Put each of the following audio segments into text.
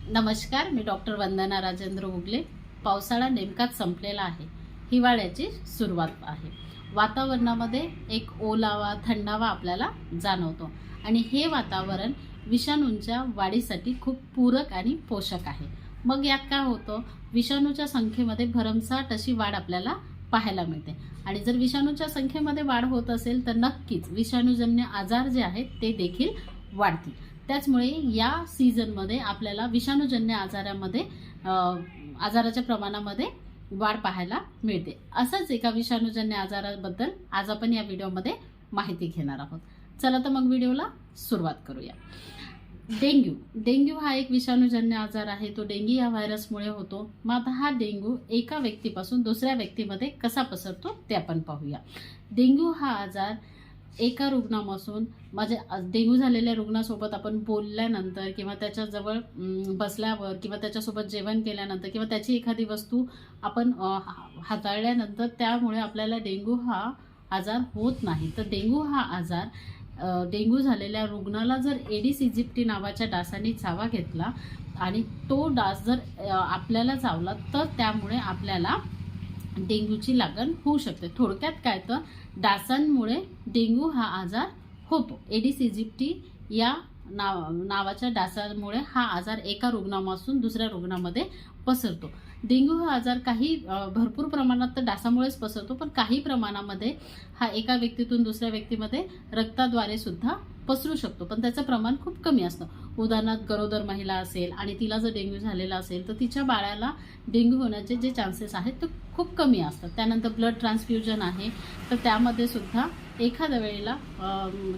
नमस्कार, मी डॉक्टर वंदना राजेंद्र उगले। पावसाळा नेमकाच संपलेला आहे, हिवाळ्याची सुरुवात आहे। वातावरणामध्ये एक ओलावा थंडावा आपल्याला जाणवतो आणि हे वातावरण विषाणूंच्या वाढीसाठी खूप पूरक आणि पोषक आहे। मग यात काय होतं, विषाणूच्या संख्येमध्ये भरमसाठ अशी वाढ आपल्याला पाहायला मिळते आणि जर विषाणूच्या संख्येमध्ये वाढ होत असेल तर नक्कीच विषाणूजन्य आजार जे आहेत ते देखील वाढतील। त्याचमुळे या सीझनमध्ये आपल्याला विषाणूजन्य आजाराच्या प्रमाणामध्ये वाढ पाहायला मिळते। असंच एका विषाणूजन्य आजाराबद्दल आज आपण या व्हिडिओमध्ये माहिती घेणार आहोत। चला तर मग व्हिडिओला सुरुवात करूया। डेंग्यू हा एक विषाणूजन्य आजार आहे। तो डेंगी या व्हायरसमुळे होतो। मग आता हा डेंग्यू एका व्यक्तीपासून दुसऱ्या व्यक्तीमध्ये कसा पसरतो ते आपण पाहूया। डेंग्यू हा आजार एका रुग्णापासून डेंग्यू झालेल्या रुग्णासोबत आपण बोलल्यानंतर किंवा त्याच्याजवळ बसल्यावर किंवा त्याच्यासोबत जेवण केल्यानंतर किंवा त्याची एखादी वस्तू आपण हाताळल्यानंतर त्यामुळे आपल्याला डेंग्यू हा आजार होत नाही। तर डेंग्यू झालेल्या रुग्णाला जर एडिस इजिप्टी नावाच्या डासाने चावा घेतला आणि तो डास जर आपल्याला चावला तर त्यामुळे आपल्याला डेंग्यूची लागण होऊ शकते। थोडक्यात काय तर डासांमुळे डेंग्यू हा आजार होतो। एडिस इजिप्टी या नावाच्या डासामुळे हा आजार एका रुग्णापासून दुसऱ्या रुग्णामध्ये पसरतो। डेंग्यू हा आजार भरपूर प्रमाणात तर डासामुळेच पसरतो, पण काही प्रमाणामध्ये हा एका व्यक्तीतून दुसऱ्या व्यक्तीमध्ये रक्ताद्वारे सुद्धा पसरू शकतो, पण त्याचं प्रमाण खूप कमी असतं। उदाहरणार्थ गरोदर महिला असेल आणि तिला जर डेंग्यू झालेला असेल तर तिच्या बाळाला डेंग्यू होण्याचे जे चान्सेस आहेत ते खूप कमी असतात। त्यानंतर ब्लड ट्रान्सफ्युजन आहे, तर त्यामध्ये सुद्धा एखाद्या वेळेला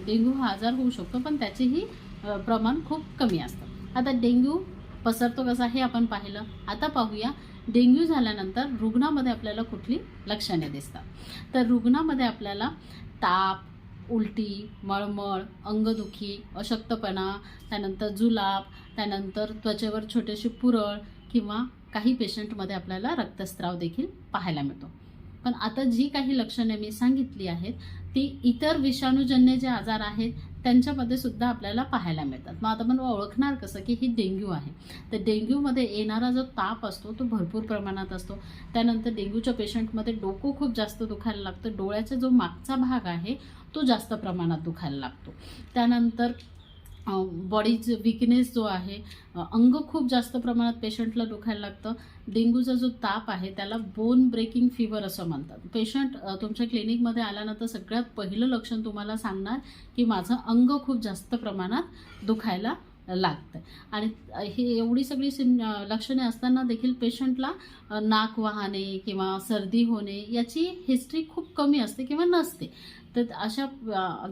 डेंग्यू हा आजार होऊ शकतो, पण त्याचेही प्रमाण खूप कमी असतं। आता डेंग्यू पसरतो कसा हे आपण पाहिलं। आता पाहूया डेंग्यू झाल्यानंतर रुग्णामध्ये आपल्याला कुठली लक्षणे दिसतात। तर रुग्णामध्ये आपल्याला ताप, उलटी, मळमळ, अंगदुखी, अशक्तपणा, त्यानंतर जुलाब, त्यानंतर त्वचेवर छोटेसे पुरळ किंवा काही पेशंटमध्ये आपल्याला रक्तस्राव देखील पाहायला मिळतो। पण आता जी काही लक्षणे मी सांगितली आहेत ती इतर विषाणूजन्य जे आजार आहेत त्यांच्यामध्ये सुद्धा आपल्याला पाहायला मिळतात। मग आता आपण ओळखणार कसं की ही डेंग्यू आहे। तर डेंग्यूमध्ये येणारा जो ताप असतो तो भरपूर प्रमाणात असतो। त्यानंतर डेंग्यूच्या पेशंटमध्ये डोकं खूप जास्त दुखायला लागतं, डोळ्याचा जो मागचा भाग आहे तो जास्त प्रमाणात दुखायला लागतो। त्यानंतर बॉडीचं विकनेस जो आहे, अंग खूप जास्त प्रमाणात पेशंटला दुखायला लागतं। डेंग्यूचा जो ताप आहे त्याला बोन ब्रेकिंग फीवर असं म्हणतात। पेशंट तुमच्या क्लिनिकमध्ये आल्यानंतर सगळ्यात पहिलं लक्षण तुम्हाला सांगणार की माझं अंग खूप जास्त प्रमाणात दुखायला लागतं आणि ही एवढी सगळी लक्षणे असताना देखील पेशंटला नाक वाहणे किंवा सर्दी होणे याची हिस्ट्री खूप कमी असते किंवा नसते। तर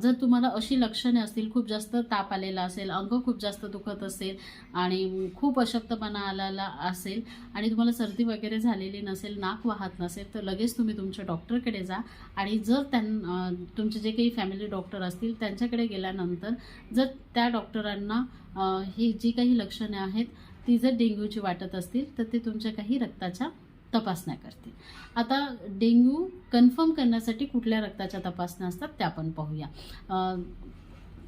जर तुम्हाला अशी लक्षणे असतील, खूप जास्त ताप आलेला असेल, अंग खूप जास्त दुखत असेल आणि खूप अशक्तपणा आलेला असेल आणि तुम्हाला सर्दी वगैरे झालेली नसेल, नाक वाहत नसेल, तर लगेच तुम्ही तुमच्या डॉक्टरकडे जा आणि जर तुमचे जे काही फॅमिली डॉक्टर असतील त्यांच्याकडे गेल्यानंतर जर त्या डॉक्टरांना ही जी काही लक्षणे आहेत ती जर डेंग्यूची वाटत असतील तर ते तुमच्या काही रक्ताच्या तपासण्या करतील। आता डेंग्यू कन्फर्म करण्यासाठी कुठल्या रक्ताच्या तपासण्या असतात त्या आपण पाहूया।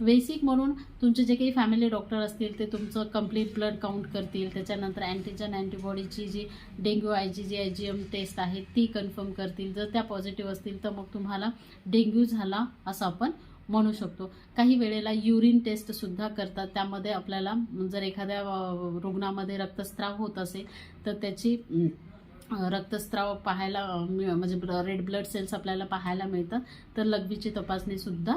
बेसिक म्हणून तुमचे जे काही फॅमिली डॉक्टर असतील ते तुमचं कंप्लीट ब्लड काउंट करतील। त्याच्यानंतर अँटीजन अँटीबॉडीची जी डेंग्यू IgM टेस्ट आहे ती कन्फर्म करतील। जर त्या पॉझिटिव्ह असतील तर मग तुम्हाला डेंग्यू झाला असं आपण म्हणू शकतो। काही वेळेला युरिन टेस्ट सुद्धा करतात, त्यामध्ये आपल्याला जर एखाद्या रुग्णामध्ये रक्तस्राव होत असेल तर त्याची रक्तस्राव पाहायला म्हणजे रेड ब्लड सेल्स आपल्याला पाहायला मिळतात, तर लघवीची तपासणी सुद्धा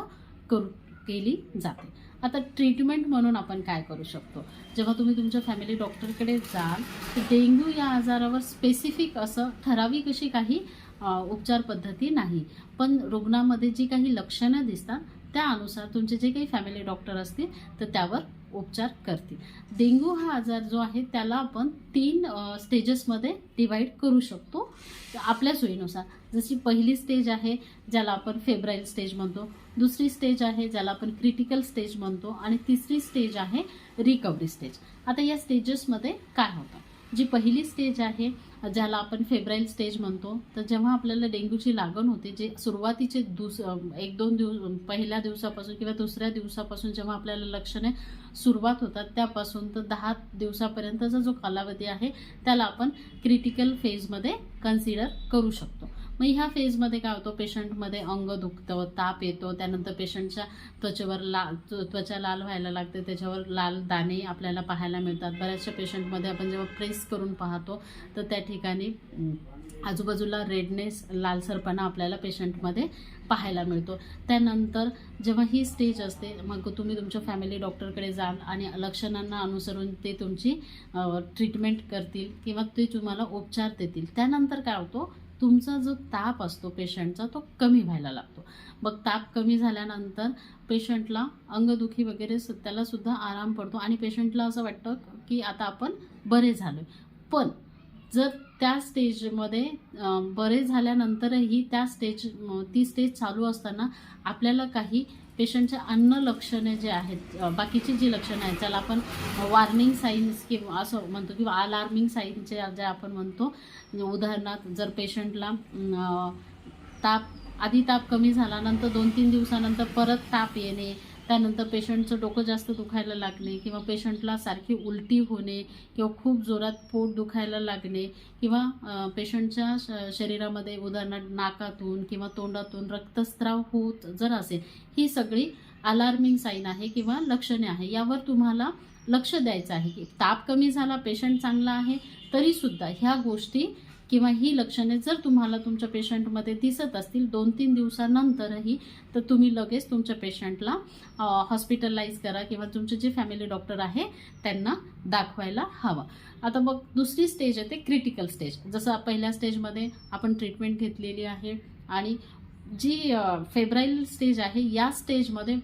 केली जाते। आता ट्रीटमेंट म्हणून आपण काय करू शकतो, जेव्हा तुम्ही तुमच्या फॅमिली डॉक्टरकडे जाल तर डेंग्यू या आजारावर स्पेसिफिक असं ठराविक अशी काही उपचार पद्धती नाही, पण रुग्णामध्ये जी काही लक्षणं दिसतात त्यानुसार तुमचे जे काही फॅमिली डॉक्टर असतील तर त्यावर उपचार करतील। डेंग्यू हा आजार जो आहे त्याला आपण 3 स्टेजेसमध्ये डिवाइड करू शकतो आपल्या सोयीनुसार। जशी पहिली स्टेज आहे ज्याला आपण फेब्राईल स्टेज म्हणतो, दुसरी स्टेज आहे ज्याला आपण क्रिटिकल स्टेज म्हणतो आणि तिसरी स्टेज आहे रिकव्हरी स्टेज। आता या स्टेजेसमध्ये काय होतं, जी पहिली स्टेज आहे ज्याला आपण फेब्राईल स्टेज म्हणतो, तर जेव्हा आपल्याला डेंग्यूची लागण होते, जे सुरुवातीचे 1-2 दिवस पहिल्या दिवसापासून किंवा दुसऱ्या दिवसापासून जेव्हा आपल्याला लक्षणे सुरुवात होतात त्यापासून तर 10 दिवसापर्यंतचा जो कालावधी आहे त्याला आपण क्रिटिकल फेजमध्ये कन्सिडर करू शकतो. मग ह्या फेजमध्ये काय होतं, पेशंटमध्ये अंग दुखतं, ताप येतो, त्यानंतर पेशंटच्या त्वचा लाल व्हायला लागते, त्याच्यावर लाल दाणे आपल्याला पाहायला मिळतात. बऱ्याचशा पेशंटमध्ये आपण जेव्हा प्रेस करून पाहतो तर त्या ठिकाणी आजूबाजूला रेडनेस, लालसरपणा आपल्याला पेशंटमध्ये पाहायला मिळतो. त्यानंतर जेव्हा ही स्टेज असते मग तुम्ही तुमच्या फॅमिली डॉक्टरकडे जाल आणि लक्षणांना अनुसरून ते तुमची ट्रीटमेंट करतील किंवा ते तुम्हाला उपचार देतील. त्यानंतर काय होतं, तुमचा जो ताप असतो पेशंटचा तो कमी व्हायला लागतो. मग ताप कमी झाल्यानंतर पेशंटला अंगदुखी वगैरे त्याला सुद्धा आराम पडतो आणि पेशंटला असं वाटतं की आता आपण बरे झालोय. पण जर त्या स्टेजमध्ये बरे झाल्यानंतरही ती स्टेज चालू असताना आपल्याला काही पेशंटच्या अन्य लक्षणे जे आहेत, बाकीची जी लक्षणं आहेत त्याला आपण वॉर्निंग साईन्स किंवा असं म्हणतो किंवा अलार्मिंग साईन्सचे जे आपण म्हणतो, उदाहरणार्थ जर पेशंटला ताप कमी झाला, नंतर 2-3 दिवसानंतर परत ताप येणे, त्यानंतर पेशंटचं डोकं जास्त दुखायला लागणे किंवा पेशंटला सारखी उलटी होणे किंवा खूप जोरात पोट दुखायला लागणे किंवा पेशंटच्या शरीरामध्ये उदाहरणार्थ नाकातून किंवा तोंडातून रक्तस्राव होत जर असेल, ही सगळी अलार्मिंग साईन आहे किंवा लक्षणे आहे. यावर तुम्हाला लक्ष द्यायचं आहे की ताप कमी झाला, पेशंट चांगला आहे, तरीसुद्धा ह्या गोष्टी किंवा ही लक्षणे जर तुम्हाला तुमच्या पेशंटमध्ये दिसत असतील 2-3 दिवसानंतरही, तर तुम्ही लगेच तुमच्या पेशंटला हॉस्पिटलाइज करा किंवा तुमचे जे फॅमिली डॉक्टर आहे त्यांना दाखवायला हवं. आता मग दुसरी स्टेज आहे ते क्रिटिकल स्टेज. जसं पहिल्या स्टेजमध्ये आपण ट्रीटमेंट घेतलेली आहे आणि जी फेब्राईल स्टेज आहे या स्टेजमध्ये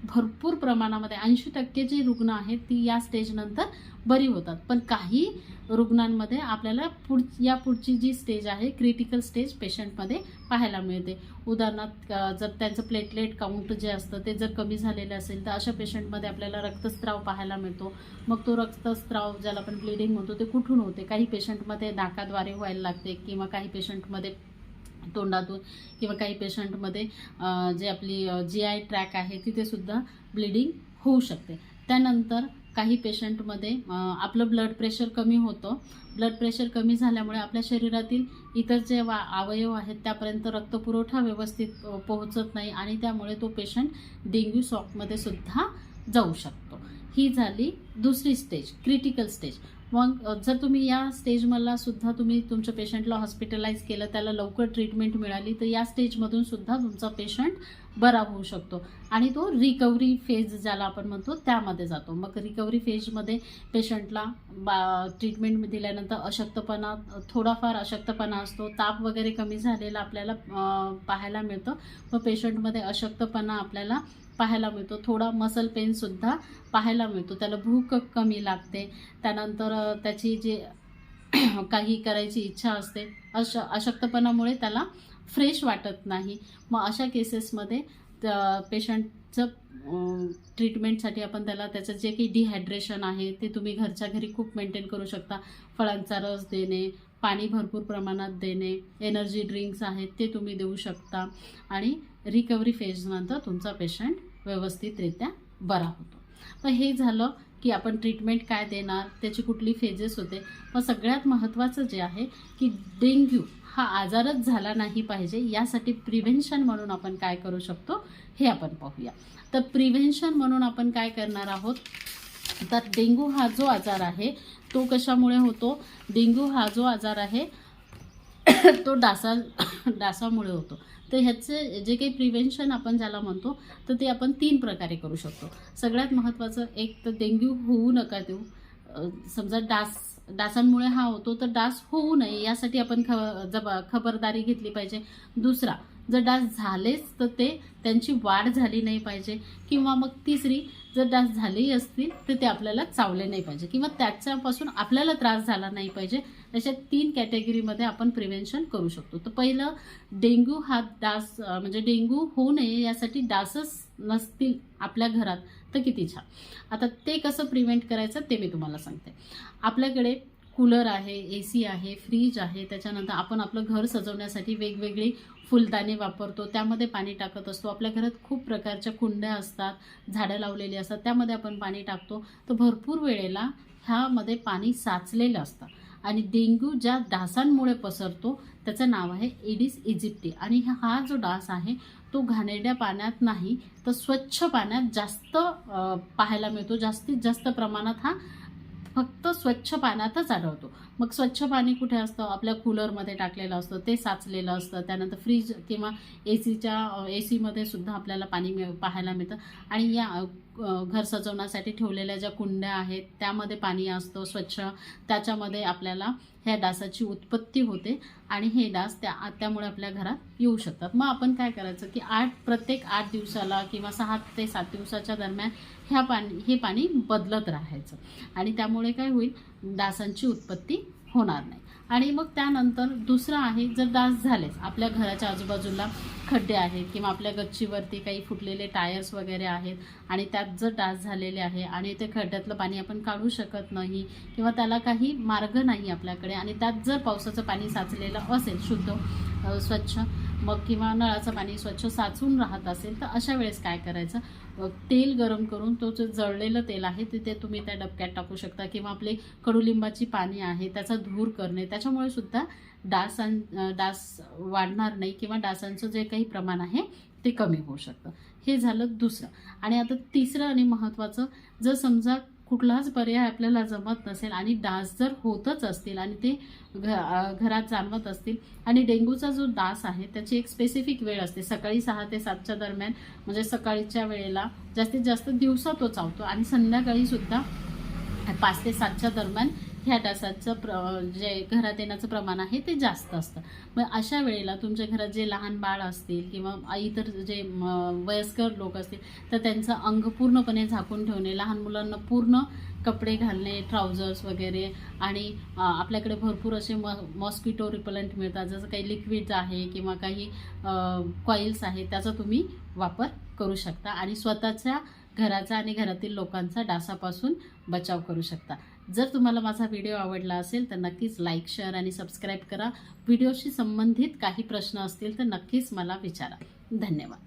भरपूर प्रमाणामध्ये 80% जी रुग्ण आहेत ती या स्टेजनंतर बरी होतात. पण काही रुग्णांमध्ये आपल्याला पुढची जी स्टेज आहे क्रिटिकल स्टेज पेशंटमध्ये पाहायला मिळते. उदाहरणार्थ जर त्यांचं प्लेटलेट काउंट जे असतं ते जर कमी झालेलं असेल तर अशा पेशंटमध्ये आपल्याला रक्तस्राव पाहायला मिळतो. मग तो रक्तस्राव ज्याला आपण ब्लिडिंग म्हणतो ते कुठून होते, काही पेशंटमध्ये नाकाद्वारे व्हायला लागते किंवा काही पेशंटमध्ये तोंडातून किंवा काही पेशंटमध्ये जे आपली GI ट्रॅक आहे तिथे सुद्धा ब्लिडिंग होऊ शकते. त्यानंतर काही पेशंटमध्ये आपलं ब्लड प्रेशर कमी होतं. ब्लड प्रेशर कमी झाल्यामुळे आपल्या शरीरातील इतर जे अवयव आहेत त्यापर्यंत रक्तपुरवठा व्यवस्थित पोहोचत नाही आणि त्यामुळे तो पेशंट डेंग्यू शॉकमध्ये सुद्धा जाऊ शकतो. ही झाली दुसरी स्टेज, क्रिटिकल स्टेज. मग जर तुम्ही या स्टेजमधला सुद्धा तुम्ही तुमच्या पेशंटला हॉस्पिटलाइज केलं, त्याला लवकर ट्रीटमेंट मिळाली, तर या स्टेजमधून सुद्धा तुमचा पेशंट बरा होऊ शकतो आणि तो रिकव्हरी फेज ज्याला आपण म्हणतो त्यामध्ये जातो. मग रिकव्हरी फेजमध्ये पेशंटला ट्रीटमेंट दिल्यानंतर थोडाफार अशक्तपणा असतो, ताप वगैरे कमी झालेला आपल्याला पाहायला मिळतं. मग पेशंटमध्ये अशक्तपणा आपल्याला पाहायला मिळतो, थोडा मसल पेनसुद्धा पाहायला मिळतो, त्याला भूक कमी लागते, त्यानंतर त्याची जी काही करायची इच्छा असते, अशक्तपणामुळे त्याला फ्रेश वाटत नाही. मग अशा केसेसमध्ये पेशंटचं ट्रीटमेंटसाठी आपण त्याचं जे काही डिहायड्रेशन आहे ते तुम्ही घरच्या घरी खूप मेंटेन करू शकता. फळांचा रस देणे, पाणी भरपूर प्रमाणात देणे, एनर्जी ड्रिंक्स आहेत ते तुम्ही देऊ शकता आणि रिकव्हरी फेजनंतर तुमचा पेशंट व्यवस्थितरित्या बरा होतो. मग हे झालं की आपण ट्रीटमेंट काय देणार, त्याची कुठली फेजेस होते. मग सगळ्यात महत्त्वाचं जे आहे की डेंग्यू हा आजारच झाला नाही पाहिजे, यासाठी प्रिव्हेन्शन म्हणून आपण काय करू शकतो हे आपण पाहूया. तर प्रिव्हेन्शन म्हणून आपण काय करणार आहोत, तर डेंग्यू हा जो आजार आहे तो कशामुळे होतो, डेंग्यू हा जो आजार आहे तो डासामुळे होतो. तर ह्याचे जे काही प्रिव्हेन्शन आपण ज्याला म्हणतो तर ते आपण 3 प्रकारे करू शकतो. सगळ्यात महत्त्वाचं एक तर डेंग्यू होऊ नका देऊ. समजा डासांमुळे हा होतो तर डास होऊ नये यासाठी आपण खबरदारी घेतली पाहिजे. दुसरा, जर डास झालेच तर त्यांची वाढ झाली नाही पाहिजे. किंवा मग तिसरी, जर डास झालेही असतील तर ते आपल्याला चावले नाही पाहिजे किंवा त्याच्यापासून आपल्याला त्रास झाला नाही पाहिजे. अशा 3 कॅटेगरीमध्ये आपण प्रिव्हेन्शन करू शकतो. तर पहिलं, डेंग्यू हा डास म्हणजे डेंग्यू होऊ नये यासाठी डासच नसतील आपल्या घरात तर किती छान. आता ते कसं प्रिव्हेंट करायचं ते मी तुम्हाला सांगते. आपल्याकडे कूलर आहे, AC आहे, फ्रीज आहे, त्याच्यानंतर आपण आपलं घर सजवण्यासाठी वेगवेगळी फुलदाणी वापरतो, त्यामध्ये पाणी टाकत असतो. आपल्या घरात खूप प्रकारच्या कुंड्या असतात, झाडं लावलेली असतात, त्यामध्ये आपण पाणी टाकतो. तर भरपूर वेळेला ह्यामध्ये पाणी साचलेलं असतं आणि डेंग्यू ज्या डासांमुळे पसरतो त्याचं नाव आहे एडिस इजिप्टी. आणि हा जो डास आहे तो घाणेरड्या पाण्यात नाही तर स्वच्छ पाण्यात जास्त पाहायला मिळतो. जास्तीत जास्त प्रमाणात हा फक्त स्वच्छ पाण्यातच आढळतो. मग स्वच्छ पाणी कुठे असतं? आपल्या कूलरमध्ये टाकलेलं असतं, ते साचलेलं असतं. त्यानंतर फ्रीज किंवा AC मध्ये सुद्धा आपल्याला पाणी पाहायला मिळतं. आणि या घर सजवण्यासाठी ठेवलेल्या ज्या कुंड्या आहेत त्यामध्ये पाणी असतं स्वच्छ, त्याच्यामध्ये आपल्याला ह्या डासाची उत्पत्ती होते आणि हे डास त्यामुळे आपल्या घरात येऊ शकतात. मग आपण काय करायचं की प्रत्येक 8 दिवसाला किंवा 6 ते 7 दिवसाच्या दरम्यान हे पाणी बदलत राहायचं आणि त्यामुळे काय होईल, डासांची उत्पत्ती होणार नाही. आणि मग त्यानंतर दुसरं आहे, जर डास झालेच, आपल्या घराच्या आजूबाजूला खड्डे आहेत किंवा आपल्या गच्चीवरती काही फुटलेले टायर्स वगैरे आहेत आणि त्यात जर डास झालेले आहे आणि ते खड्ड्यातलं पाणी आपण काढू शकत नाही किंवा त्याला काही मार्ग नाही आपल्याकडे आणि त्यात जर पावसाचं पाणी साचलेलं असेल शुद्ध स्वच्छ, मग किंवा नळाचं पाणी स्वच्छ साचून राहत असेल, तर अशा वेळेस काय करायचं, तेल गरम करून तो जो जळलेलं तेल आहे ते तुम्ही त्या डबक्यात टाकू शकता किंवा आपले कडुलिंबाची पाने आहे त्याचा धूर करणे, त्याच्यामुळे सुद्धा डास वाढणार नाही किंवा डासांचं जे काही प्रमाण आहे ते कमी होऊ शकतं. हे झालं दुसरं. आणि आता तिसरं आणि महत्त्वाचं, जर समजा कुठलाच पर्याय आपल्याला जमत नसेल आणि डास जर होतच असतील आणि ते घरात जाणवत असतील आणि डेंग्यूचा जो डास आहे त्याची एक स्पेसिफिक वेळ असते, सकाळी 6 ते 7च्या दरम्यान, म्हणजे सकाळच्या वेळेला जास्तीत जास्त दिवसा तो चावतो आणि संध्याकाळी सुद्धा 5 ते 7च्या दरम्यान ह्या डासाचं जे घरात येण्याचं प्रमाण आहे ते जास्त असतं. मग अशा वेळेला तुमच्या घरात जे लहान बाळ असतील किंवा इतर जे वयस्कर लोक असतील तर त्यांचं अंग पूर्णपणे झाकून ठेवणे, लहान मुलांना पूर्ण कपडे घालणे, ट्राउझर्स वगैरे, आणि आपल्याकडे भरपूर असे मॉस्किटो रिपेलंट मिळतात, जसं काही लिक्विड्स आहे किंवा काही कॉइल्स आहे, त्याचा तुम्ही वापर करू शकता आणि स्वतःच्या घराचा आणि घरातील लोकांचा डासापासून बचाव करू शकता. जर तुम्हाला माझा व्हिडिओ आवडला असेल तर नक्कीच लाईक, शेअर आणि सबस्क्राईब करा. व्हिडिओशी संबंधित काही प्रश्न असतील तर नक्कीच मला विचारा. धन्यवाद.